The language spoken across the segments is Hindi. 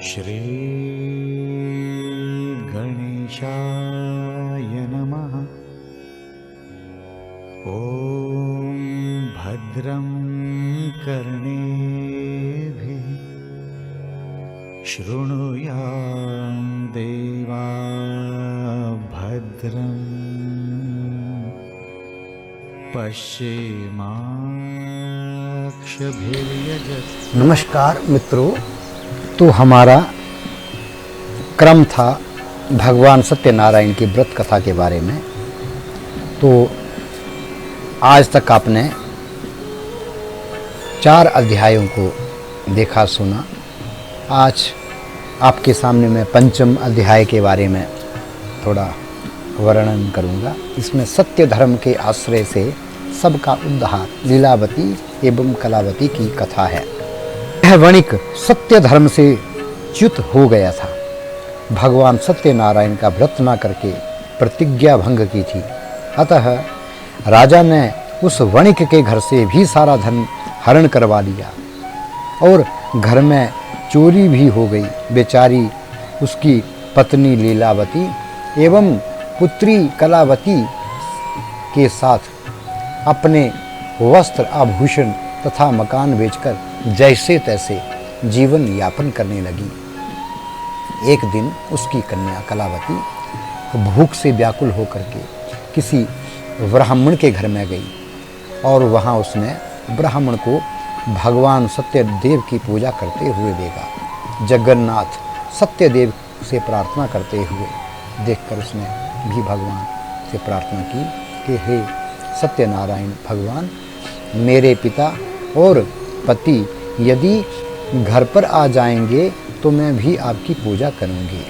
श्री गणेशाय नमः। ॐ भद्रं कर्णेभिः शृणुयाम देवा भद्रं पश्येमाक्षभिर्यजत्। नमस्कार मित्रों, तो हमारा क्रम था भगवान सत्यनारायण की व्रत कथा के बारे में। तो आज तक आपने 4 अध्यायों को देखा सुना। आज आपके सामने मैं 5वें अध्याय के बारे में थोड़ा वर्णन करूंगा। इसमें सत्य धर्म के आश्रय से सबका उद्धार लीलावती एवं कलावती की कथा है। यह वणिक सत्य धर्म से च्युत हो गया था। भगवान सत्यनारायण का व्रत न करके प्रतिज्ञा भंग की थी। अतः राजा ने उस वणिक के घर से भी सारा धन हरण करवा लिया और घर में चोरी भी हो गई। बेचारी उसकी पत्नी लीलावती एवं पुत्री कलावती के साथ अपने वस्त्र आभूषण तथा मकान बेचकर जैसे तैसे जीवन यापन करने लगी। एक दिन उसकी कन्या कलावती भूख से व्याकुल होकर के किसी ब्राह्मण के घर में गई और वहाँ उसने ब्राह्मण को भगवान सत्यदेव की पूजा करते हुए देखा। जगन्नाथ सत्यदेव से प्रार्थना करते हुए देखकर उसने भी भगवान से प्रार्थना की कि हे सत्यनारायण भगवान, मेरे पिता और पति यदि घर पर आ जाएंगे तो मैं भी आपकी पूजा करूंगी।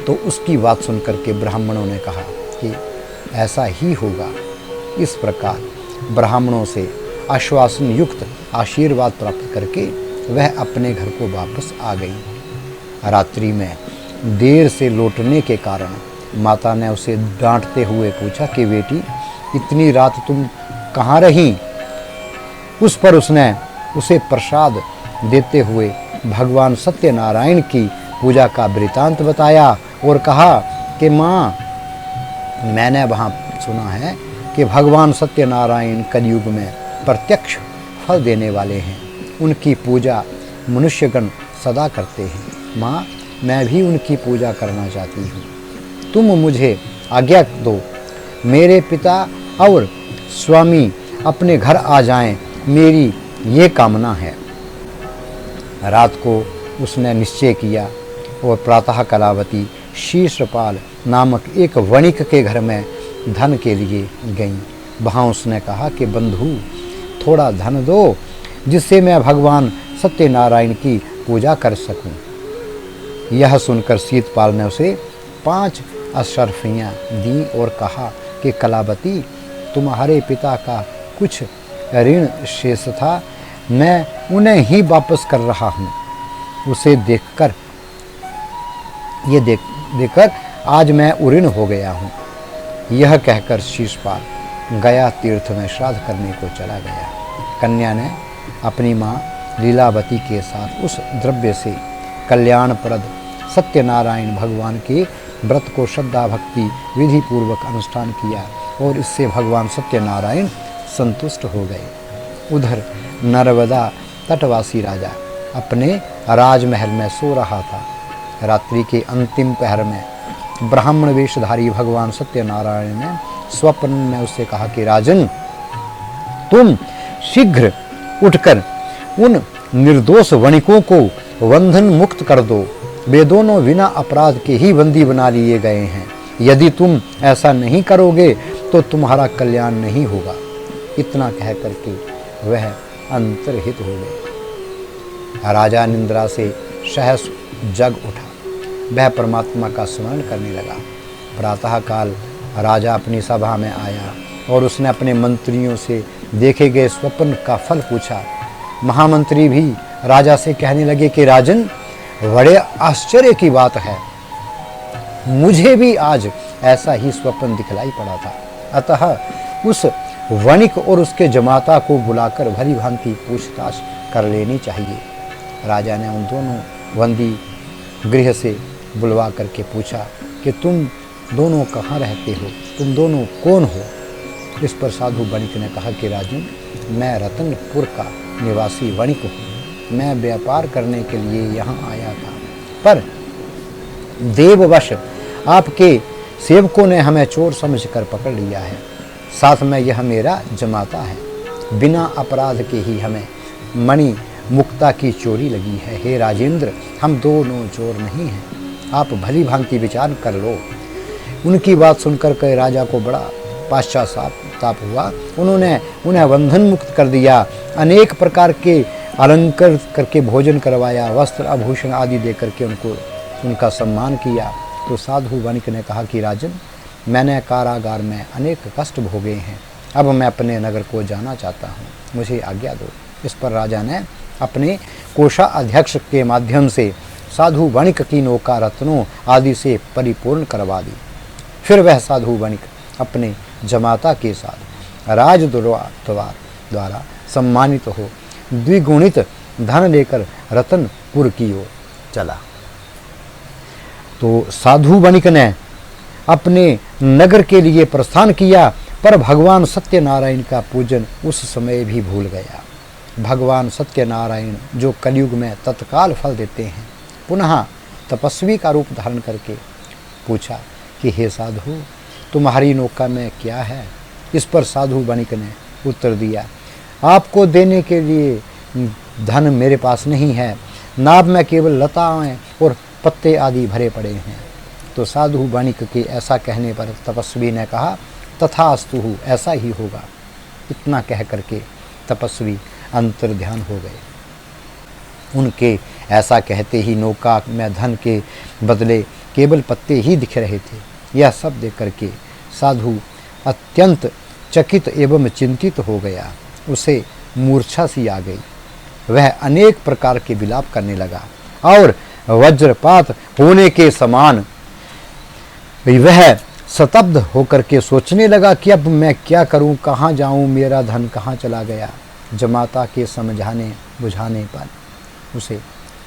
तो उसकी बात सुनकर के ब्राह्मणों ने कहा कि ऐसा ही होगा। इस प्रकार ब्राह्मणों से आश्वासन युक्त आशीर्वाद प्राप्त करके वह अपने घर को वापस आ गई। रात्रि में देर से लौटने के कारण माता ने उसे डांटते हुए पूछा कि बेटी, इतनी रात तुम कहाँ रही? उस पर उसने उसे प्रसाद देते हुए भगवान सत्यनारायण की पूजा का वृतांत बताया और कहा कि माँ, मैंने वहाँ सुना है कि भगवान सत्यनारायण कलयुग में प्रत्यक्ष फल देने वाले हैं। उनकी पूजा मनुष्यगण सदा करते हैं। माँ, मैं भी उनकी पूजा करना चाहती हूँ। तुम मुझे आज्ञा दो, मेरे पिता और स्वामी अपने घर आ जाएं, मेरी ये कामना है। रात को उसने निश्चय किया और प्रातः कलावती शीर्षपाल नामक एक वणिक के घर में धन के लिए गई। वहाँ उसने कहा कि बंधु, थोड़ा धन दो जिससे मैं भगवान सत्यनारायण की पूजा कर सकूं। यह सुनकर शीतपाल ने उसे 5 अशर्फियाँ दी और कहा कि कलावती, तुम्हारे पिता का कुछ ऋण शेष था, मैं उन्हें ही वापस कर रहा हूँ। उसे देखकर आज मैं उऋण हो गया हूँ। यह कहकर शीर्षपाल गया तीर्थ में श्राद्ध करने को चला गया। कन्या ने अपनी माँ लीलावती के साथ उस द्रव्य से कल्याणप्रद सत्यनारायण भगवान के व्रत को श्रद्धा भक्ति विधि पूर्वक अनुष्ठान किया और इससे भगवान सत्यनारायण संतुष्ट हो गए। उधर नर्मदा तटवासी राजा अपने राजमहल में सो रहा था। रात्रि के अंतिम पहर में ब्राह्मण वेशधारी भगवान सत्यनारायण ने स्वप्न में उससे कहा कि राजन, तुम शीघ्र उठकर उन निर्दोष वणिकों को बंधन मुक्त कर दो। वे दोनों बिना अपराध के ही बंदी बना लिए गए हैं। यदि तुम ऐसा नहीं करोगे तो तुम्हारा कल्याण नहीं होगा। इतना कह करके वह अंतर्हित हो गए। राजा निंद्रा से सहस जग उठा। वह परमात्मा का स्मरण करने लगा। प्रातःकाल राजा अपनी सभा में आया और उसने अपने मंत्रियों से देखे गए स्वप्न का फल पूछा। महामंत्री भी राजा से कहने लगे कि राजन, बड़े आश्चर्य की बात है, मुझे भी आज ऐसा ही स्वप्न दिखलाई पड़ा था। अतः उस वणिक और उसके जमाता को बुलाकर भली भांति पूछताछ कर लेनी चाहिए। राजा ने उन दोनों वंदी गृह से बुलवा करके पूछा कि तुम दोनों कहाँ रहते हो, तुम दोनों कौन हो। इस पर साधु वणिक ने कहा कि राजन, मैं रतनपुर का निवासी वणिक हूँ, मैं व्यापार करने के लिए यहाँ आया था, पर देववश आपके सेवकों ने हमें चोर समझकर पकड़ लिया है। साथ में यह मेरा जमाता है, बिना अपराध के ही हमें मणि मुक्ता की चोरी लगी है। हे राजेंद्र, हम दोनों चोर नहीं हैं, आप भली भांति विचार कर लो। उनकी बात सुनकर के राजा को बड़ा पश्चाताप हुआ। उन्होंने उन्हें बंधन मुक्त कर दिया, अनेक प्रकार के अलंकार करके भोजन करवाया, वस्त्र आभूषण आदि दे करके उनका सम्मान किया। तो साधु वणिक ने कहा कि राजन, मैंने कारागार में अनेक कष्ट भोगे हैं, अब मैं अपने नगर को जाना चाहता हूँ, मुझे आज्ञा दो। इस पर राजा ने अपने कोषाध्यक्ष के माध्यम से साधु वणिक की नौका रत्नों आदि से परिपूर्ण करवा दी। फिर वह साधु वणिक अपने जमाता के साथ राजद्वार द्वारा सम्मानित हो द्विगुणित धन लेकर रतनपुर की ओर चला। तो साधु वणिक ने अपने नगर के लिए प्रस्थान किया, पर भगवान सत्यनारायण का पूजन उस समय भी भूल गया। भगवान सत्यनारायण जो कलयुग में तत्काल फल देते हैं, पुनः तपस्वी का रूप धारण करके पूछा कि हे साधु, तुम्हारी नौका में क्या है। इस पर साधु वणिक ने उत्तर दिया, आपको देने के लिए धन मेरे पास नहीं है, नाव में केवल लताएं और पत्ते आदि भरे पड़े हैं। तो साधु वणिक के ऐसा कहने पर तपस्वी ने कहा, तथास्तु, ऐसा ही होगा। इतना कह करके तपस्वी अंतर्ध्यान हो गए। उनके ऐसा कहते ही नौका में धन के बदले केवल पत्ते ही दिख रहे थे। यह सब देख करके साधु अत्यंत चकित एवं चिंतित हो गया, उसे मूर्छा सी आ गई। वह अनेक प्रकार के विलाप करने लगा और वज्रपात होने के समान वह स्तब्ध होकर के सोचने लगा कि अब मैं क्या करूं, कहाँ जाऊं, मेरा धन कहाँ चला गया। जमाता के समझाने बुझाने पर उसे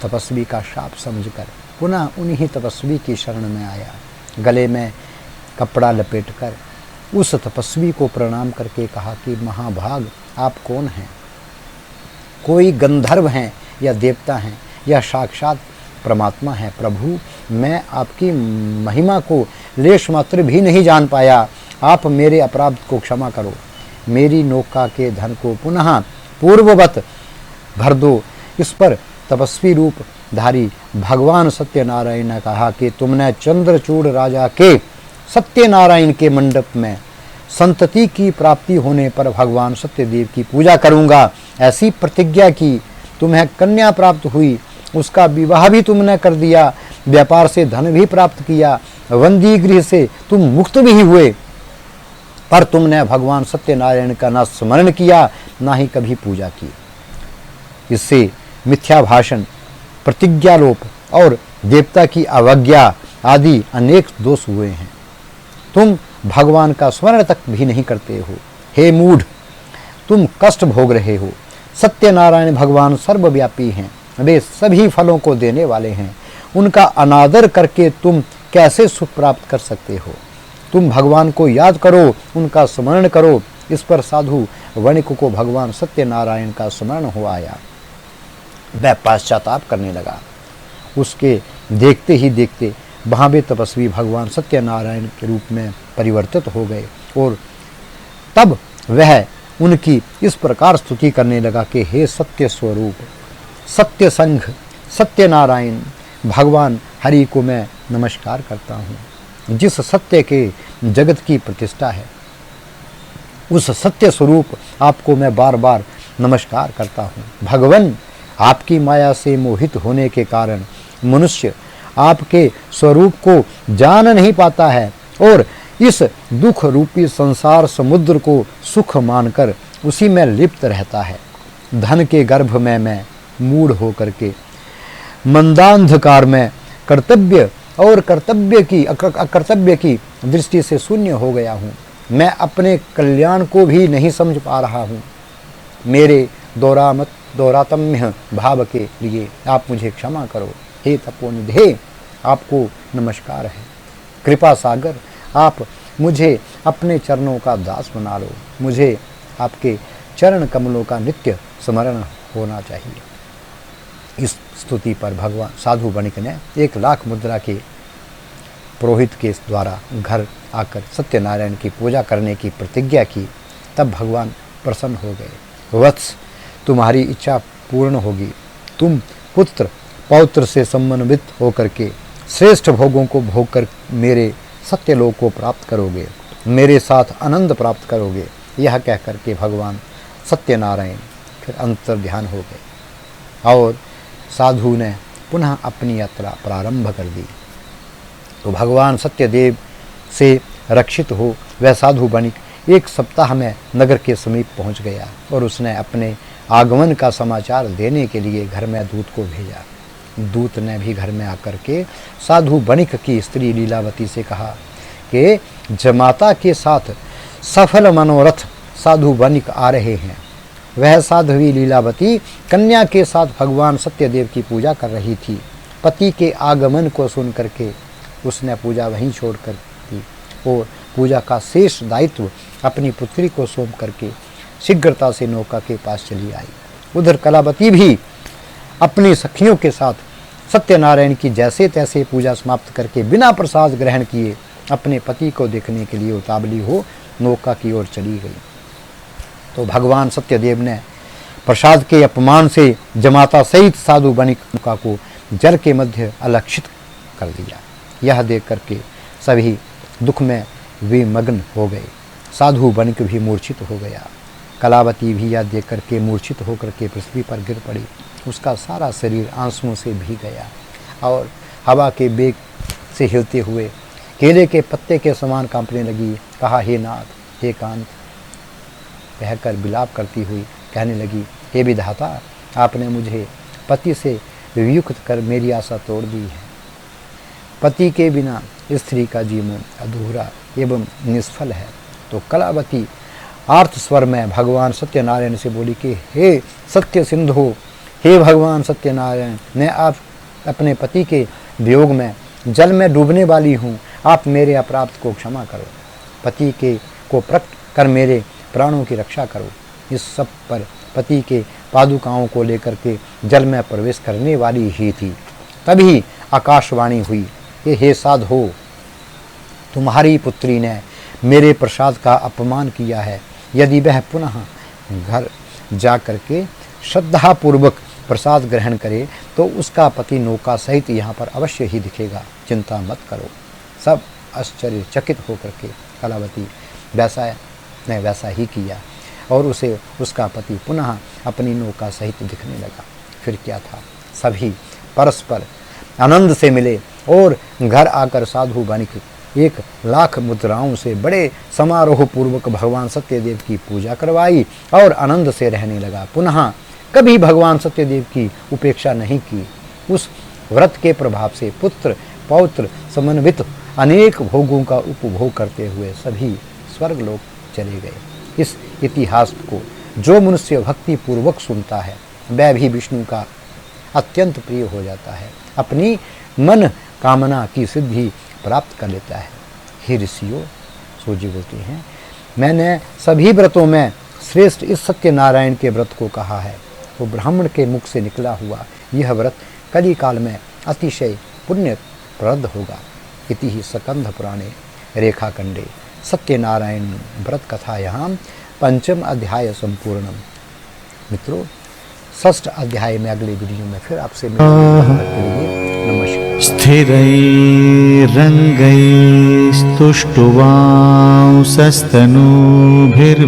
तपस्वी का शाप समझकर पुनः उन्हीं तपस्वी की शरण में आया। गले में कपड़ा लपेटकर उस तपस्वी को प्रणाम करके कहा कि महाभाग, आप कौन हैं? कोई गंधर्व हैं या देवता हैं या साक्षात परमात्मा है? प्रभु, मैं आपकी महिमा को लेश मात्र भी नहीं जान पाया, आप मेरे अपराध को क्षमा करो, मेरी नौका के धन को पुनः पूर्ववत भर दो। इस पर तपस्वी रूप धारी भगवान सत्यनारायण ने कहा कि तुमने चंद्रचूड़ राजा के सत्यनारायण के मंडप में संतति की प्राप्ति होने पर भगवान सत्यदेव की पूजा करूंगा ऐसी प्रतिज्ञा की, तुम्हें कन्या प्राप्त हुई, उसका विवाह भी तुमने कर दिया, व्यापार से धन भी प्राप्त किया, वंदी गृह से तुम मुक्त भी हुए, पर तुमने भगवान सत्यनारायण का न स्मरण किया ना ही कभी पूजा की। इससे मिथ्या भाषण, प्रतिज्ञालोप और देवता की अवज्ञा आदि अनेक दोष हुए हैं। तुम भगवान का स्मरण तक भी नहीं करते हो। हे मूढ़, तुम कष्ट भोग रहे हो। सत्यनारायण भगवान सर्वव्यापी हैं, वे सभी फलों को देने वाले हैं, उनका अनादर करके तुम कैसे सुख प्राप्त कर सकते हो? तुम भगवान को याद करो, उनका स्मरण करो। इस पर साधु वणिक को भगवान सत्यनारायण का स्मरण हो आया। वह पश्चाताप करने लगा। उसके देखते ही देखते वहाँ वे तपस्वी भगवान सत्यनारायण के रूप में परिवर्तित हो गए और तब वह उनकी इस प्रकार स्तुति करने लगा कि हे सत्य स्वरूप, सत्य संघ, सत्यनारायण भगवान हरि को मैं नमस्कार करता हूँ, जिस सत्य के जगत की प्रतिष्ठा है, उस सत्य स्वरूप आपको मैं बार बार नमस्कार करता हूँ। भगवान, आपकी माया से मोहित होने के कारण मनुष्य आपके स्वरूप को जान नहीं पाता है और इस दुख रूपी संसार समुद्र को सुख मानकर उसी में लिप्त रहता है। धन के गर्भ में मैं मूढ़ होकर के मंदांधकार में कर्तव्य और अकर्तव्य की दृष्टि से शून्य हो गया हूँ। मैं अपने कल्याण को भी नहीं समझ पा रहा हूँ। मेरे दौरात्म्य भाव के लिए आप मुझे क्षमा करो। हे तपोनिधे, आपको नमस्कार है। कृपा सागर, आप मुझे अपने चरणों का दास बना लो। मुझे आपके चरण कमलों का नित्य स्मरण होना चाहिए। इस स्तुति पर भगवान साधु वणिक ने 1,00,000 मुद्रा के पुरोहित के द्वारा घर आकर सत्यनारायण की पूजा करने की प्रतिज्ञा की। तब भगवान प्रसन्न हो गए। वत्स, तुम्हारी इच्छा पूर्ण होगी। तुम पुत्र पौत्र से समन्वित होकर के श्रेष्ठ भोगों को भोग कर मेरे सत्यलोक को प्राप्त करोगे, मेरे साथ आनंद प्राप्त करोगे। यह कह करके भगवान सत्यनारायण फिर अंतर्ध्यान हो गए और साधु ने पुनः अपनी यात्रा प्रारंभ कर दी। तो भगवान सत्यदेव से रक्षित हो वह साधु वणिक 1 सप्ताह में नगर के समीप पहुंच गया और उसने अपने आगमन का समाचार देने के लिए घर में दूत को भेजा। दूत ने भी घर में आकर के साधु वणिक की स्त्री लीलावती से कहा कि जमाता के साथ सफल मनोरथ साधु वणिक आ रहे हैं। वह साध्वी लीलावती कन्या के साथ भगवान सत्यदेव की पूजा कर रही थी। पति के आगमन को सुन करके उसने पूजा वहीं छोड़कर दी और पूजा का शेष दायित्व अपनी पुत्री को सौंप करके शीघ्रता से नौका के पास चली आई। उधर कलावती भी अपनी सखियों के साथ सत्यनारायण की जैसे तैसे पूजा समाप्त करके बिना प्रसाद ग्रहण किए अपने पति को देखने के लिए उतावली हो नौका की ओर चली गई। तो भगवान सत्यदेव ने प्रसाद के अपमान से जमाता सहित साधु वणिक को जल के मध्य अलक्षित कर दिया। यह देख करके सभी दुख में विमग्न हो गए। साधु वणिक भी मूर्छित हो गया। कलावती भी यह देख करके मूर्छित होकर के पृथ्वी पर गिर पड़ी। उसका सारा शरीर आंसुओं से भीग गया और हवा के बेग से हिलते हुए केले के पत्ते के समान कांपने लगी। कहा, हे नाथ, हे कांत, कहकर विलाप करती हुई कहने लगी, हे विधाता, आपने मुझे पति से वियुक्त कर मेरी आशा तोड़ दी है। पति के बिना स्त्री का जीवन अधूरा एवं निष्फल है। तो कलावती आर्त स्वर में भगवान सत्यनारायण से बोली कि हे सत्य सिंधु, हे भगवान सत्यनारायण, मैं आप अपने पति के वियोग में जल में डूबने वाली हूँ। आप मेरे अपराध को क्षमा करो। पति के को प्रकट कर मेरे प्राणों की रक्षा करो। इस सब पर पति के पादुकाओं को लेकर के जल में प्रवेश करने वाली ही थी। तभी आकाशवाणी हुई कि हे साधो, तुम्हारी पुत्री ने मेरे प्रसाद का अपमान किया है। यदि वह पुनः घर जा करके श्रद्धापूर्वक प्रसाद ग्रहण करे तो उसका पति नौका सहित यहाँ पर अवश्य ही दिखेगा। चिंता मत करो। सब आश्चर्यचकित होकर के कलावती वैसा ही किया और उसे उसका पति पुनः अपनी नौका सहित दिखने लगा। फिर क्या था, सभी परस्पर आनंद से मिले और घर आकर साधु वणिक 1,00,000 मुद्राओं से बड़े समारोह पूर्वक भगवान सत्यदेव की पूजा करवाई और आनंद से रहने लगा। पुनः कभी भगवान सत्यदेव की उपेक्षा नहीं की। उस व्रत के प्रभाव से पुत्र पौत्र समन्वित अनेक भोगों का उपभोग करते हुए सभी स्वर्गलोक चले गए। इस इतिहास को जो मनुष्य भक्ति पूर्वक सुनता है वह भी विष्णु का अत्यंत प्रिय हो जाता है, अपनी मन कामना की सिद्धि प्राप्त कर लेता है। हे ऋषियों, सूजी बोलती हैं, मैंने सभी व्रतों में श्रेष्ठ इस सत्यनारायण के व्रत को कहा है। वो ब्राह्मण के मुख से निकला हुआ यह व्रत कली काल में अतिशय पुण्यप्रद होगा। इति ही स्कंध पुराणे रेखाखंडे सत्यनारायण व्रत कथा यहाँ 5म अध्याय संपूर्णम। मित्रों, 6ठ अध्याय में अगले वीडियो में फिर आपसे मिलेंगे। नमस्कार। स्थिरैरङ्गैस्तुष्टुवांसस्तनूभिर्वि